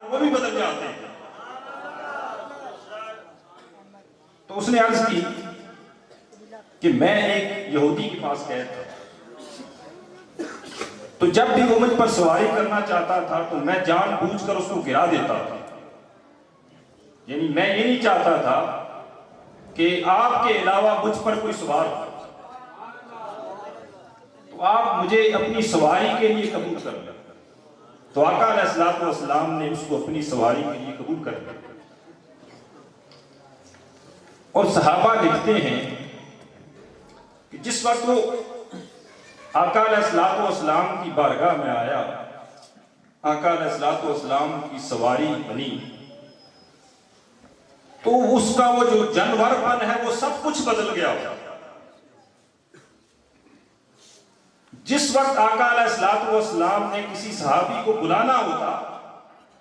وہ بھی بدل جاتے ہیں. تو اس نے عرض کی کہ میں ایک یہودی کے پاس گیا تھا، تو جب بھی وہ مجھ پر سواری کرنا چاہتا تھا تو میں جان بوجھ کر اس کو گرا دیتا تھا. یعنی میں یہ نہیں چاہتا تھا کہ آپ کے علاوہ مجھ پر کوئی سوار ہو، تو آپ مجھے اپنی سواری کے لیے قبول کر لیں. تو آقا علیہ الصلوۃ والسلام نے اس کو اپنی سواری کے لیے قبول کر لیا. اور صحابہ لکھتے ہیں کہ جس وقت وہ آقا علیہ الصلوۃ والسلام کی بارگاہ میں آیا، آقا علیہ الصلوۃ والسلام کی سواری بنی، تو اس کا وہ جو جانور پن ہے وہ سب کچھ بدل گیا. جس وقت آقا علیہ الصلوۃ والسلام نے کسی صحابی کو بلانا ہوتا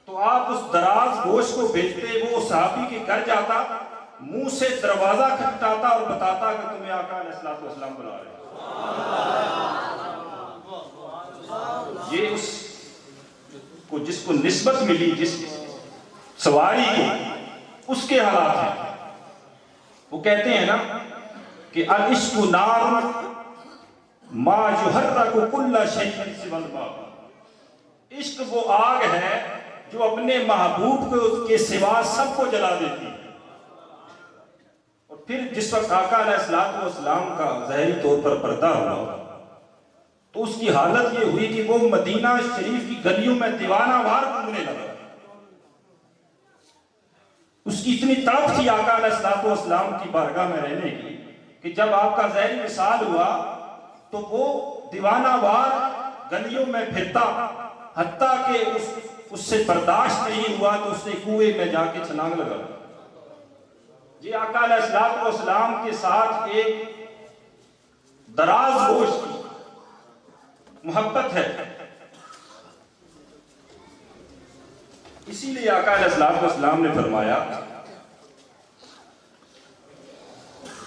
تو آپ اس دراز گوش کو بھیجتے، وہ صحابی کے گھر جاتا، منہ سے دروازہ کھٹکھٹاتا اور بتاتا کہ تمہیں آقا علیہ الصلوۃ والسلام بلا رہے ہیں. یہ اس کو جس کو نسبت ملی، جس سواری کو، اس کے حالات ہیں. وہ کہتے ہیں نا کہ العشق نار ما یحرک کل شیء سوی الماء. عشق وہ آگ ہے جو اپنے محبوب کے سوا سب کو جلا دیتی ہے. اور پھر جس وقت آقا علیہ الصلوۃ والسلام کا ظاہری طور پر پردہ ہوا تو اس کی حالت یہ ہوئی کہ وہ مدینہ شریف کی گلیوں میں دیوانہ وار گھومنے لگا. اس کی اتنی طلب تھی آقا علیہ الصلوۃ والسلام کی بارگاہ میں رہنے کی کہ جب آپ کا ظاہری وصال ہوا تو وہ دیوانہ وار گلیوں میں پھرتا، حتیٰ کہ اس سے برداشت نہیں ہوا تو اس نے کنویں میں جا کے چھلانگ لگا. یہ آقا علیہ الصلوۃ والسلام کے ساتھ ایک دراز گوش کی محبت ہے. اسی لیے آقا علیہ الصلوۃ والسلام نے فرمایا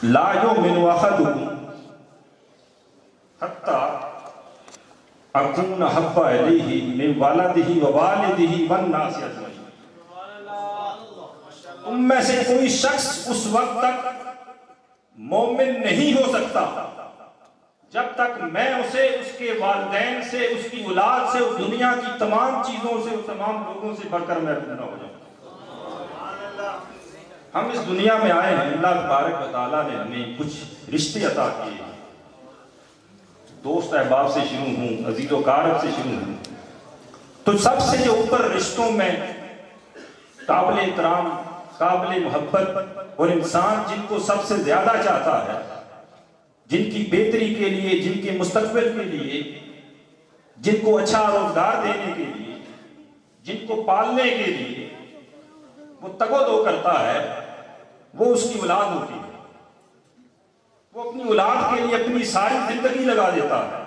لا یؤمن احدکم حتی اکون احب الیہ من ولدہ ووالدہ والناس اجمعین. تم میں سے کوئی شخص اس وقت تک مومن نہیں ہو سکتا جب تک میں اسے اس کے والدین سے، اس کی اولاد سے، اس دنیا کی تمام چیزوں سے، اس تمام لوگوں سے بڑھ کر محبوب نہ ہو جاؤں. ہم اس دنیا میں آئے ہیں، اللہ تبارک و تعالیٰ نے ہمیں کچھ رشتے عطا کیے. دوست احباب سے شروع ہوں، عزیز و اقارب سے شروع ہوں، تو سب سے جو اوپر رشتوں میں قابل احترام، قابل محبت اور انسان جن کو سب سے زیادہ چاہتا ہے، جن کی بہتری کے لیے، جن کے مستقبل کے لیے، جن کو اچھا روزگار دینے کے لیے، جن کو پالنے کے لیے وہ تگ و دو کرتا ہے، وہ اس کی اولاد ہوتی ہے. وہ اپنی اولاد کے لیے اپنی ساری زندگی لگا دیتا ہے.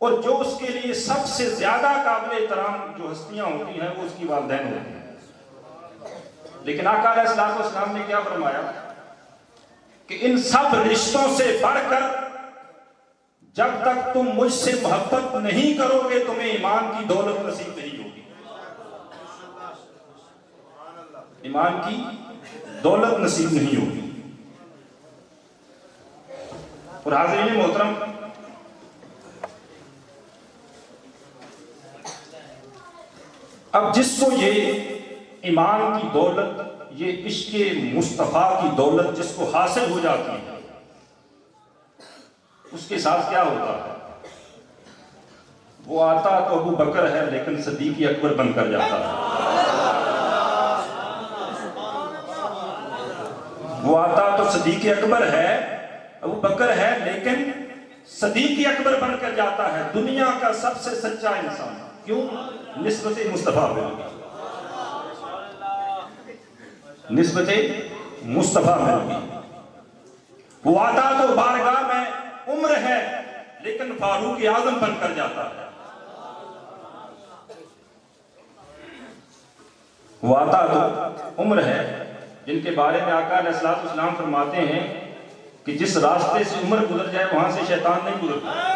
اور جو اس کے لیے سب سے زیادہ قابل احترام جو ہستیاں ہوتی ہیں وہ اس کی والدین ہوتی ہیں. لیکن آقا علیہ الصلوۃ والسلام نے کیا فرمایا کہ ان سب رشتوں سے بڑھ کر جب تک تم مجھ سے محبت نہیں کرو گے تمہیں ایمان کی دولت نصیب نہیں ہوگی. ایمان کی دولت نصیب نہیں ہوگی. اور حاضرین محترم، اب جس کو یہ ایمان کی دولت، یہ عشق مصطفیٰ کی دولت جس کو حاصل ہو جاتی ہے، اس کے ساتھ کیا ہوتا ہے؟ وہ آتا تو ابو بکر ہے لیکن صدیق اکبر بن کر جاتا ہے. وہ آتا تو صدیق اکبر ہے، ابو بکر ہے، لیکن صدیق اکبر بن کر جاتا ہے، دنیا کا سب سے سچا انسان. کیوں؟ نسبت مصطفیٰ میں، نسبت مصطفیٰ میں. وہ آتا تو بارگاہ میں عمر ہے لیکن فاروق اعظم بن کر جاتا ہے. وہ آتا تو عمر ہے جن کے بارے میں آقا علیہ الصلوۃ والسلام فرماتے ہیں کہ جس راستے سے عمر گزر جائے وہاں سے شیطان نہیں گزرتا.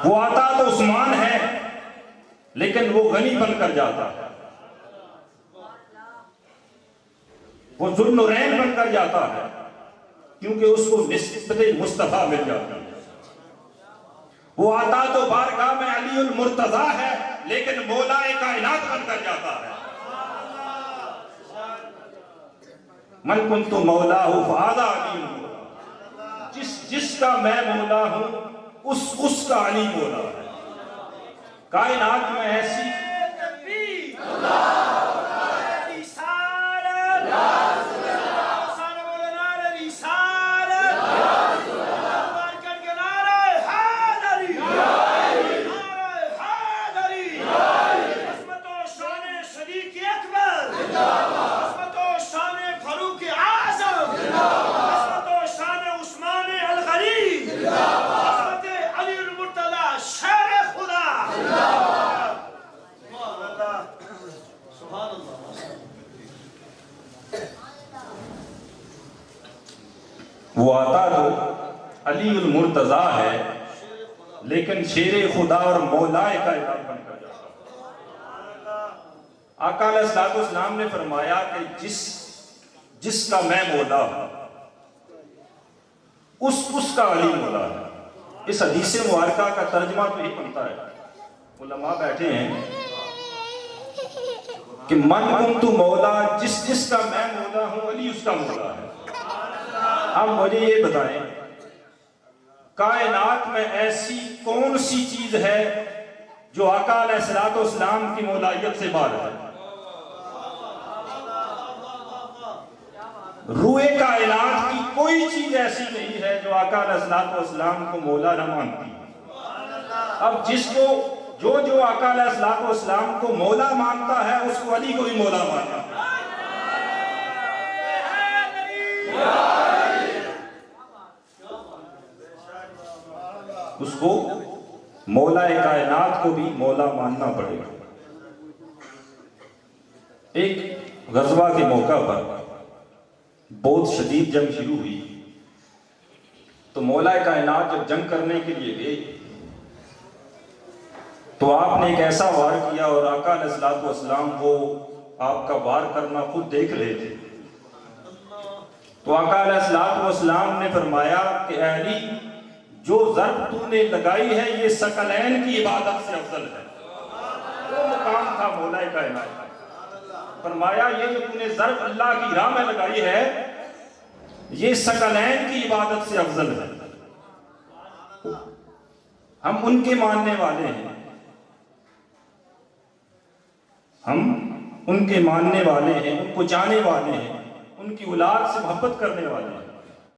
وہ آتا تو عثمان ہے لیکن وہ غنی بن کر جاتا ہے، وہ ذوالنورین بن کر جاتا ہے، کیونکہ اس کو نسبت مصطفیٰ مل جاتی ہے۔ وہ آتا تو بارگاہ میں علی المرتضیٰ ہے لیکن مولا کائنات بن کر جاتا ہے۔ من کنت مولا فہذا علی مولا، جس کا میں مولا ہوں اس کا علی مولا ہے۔ کائنات میں ایسی وہ آتا تو علی المرتضیٰ ہے لیکن شیر خدا اور مولا کائنات بن کر جاتا۔ آقا علیہ الصلوۃ والسلام نے فرمایا کہ جس کا میں مولا ہوں اس کا علی مولا ہے۔ اس حدیث مبارکہ کا ترجمہ تو یہی بنتا ہے، علماء بیٹھے ہیں کہ من کنت مولا، جس کا میں مولا ہوں علی اس کا مولا ہے۔ اب مجھے یہ بتائیں کائنات میں ایسی کون سی چیز ہے جو آقا علیہ الصلوۃ والسلام کی مولائیت سے باہر ہے؟ روئے کائنات کی کوئی چیز ایسی نہیں ہے جو آقا علیہ الصلوۃ والسلام کو مولا نہ مانتی۔ اب جس کو جو آقا علیہ الصلوۃ والسلام کو مولا مانتا ہے اس کو علی کو بھی مولا مانتا ہے۔ اس کو مولا کائنات کو بھی مولا ماننا پڑے گا۔ ایک غزوہ کے موقع پر بہت شدید جنگ شروع ہوئی تو مولا کائنات جب جنگ کرنے کے لیے گئے تو آپ نے ایک ایسا وار کیا اور آقا علیہ الصلوۃ والسلام وہ آپ کا وار کرنا خود دیکھ رہے تھے۔ تو آقا علیہ الصلوۃ والسلام نے فرمایا کہ اے علی، جو ضرب تو نے لگائی ہے یہ ثقلین کی عبادت سے افضل ہے۔ وہ مقام تھا مولا کائنات۔ فرمایا یہ جو تو نے ضرب اللہ کی راہ میں لگائی ہے یہ ثقلین کی عبادت سے افضل ہے۔ ہم ان کے ماننے والے ہیں، ہم ان کے ماننے والے ہیں، ان کو جانے والے ہیں، ان کی اولاد سے محبت کرنے والے ہیں۔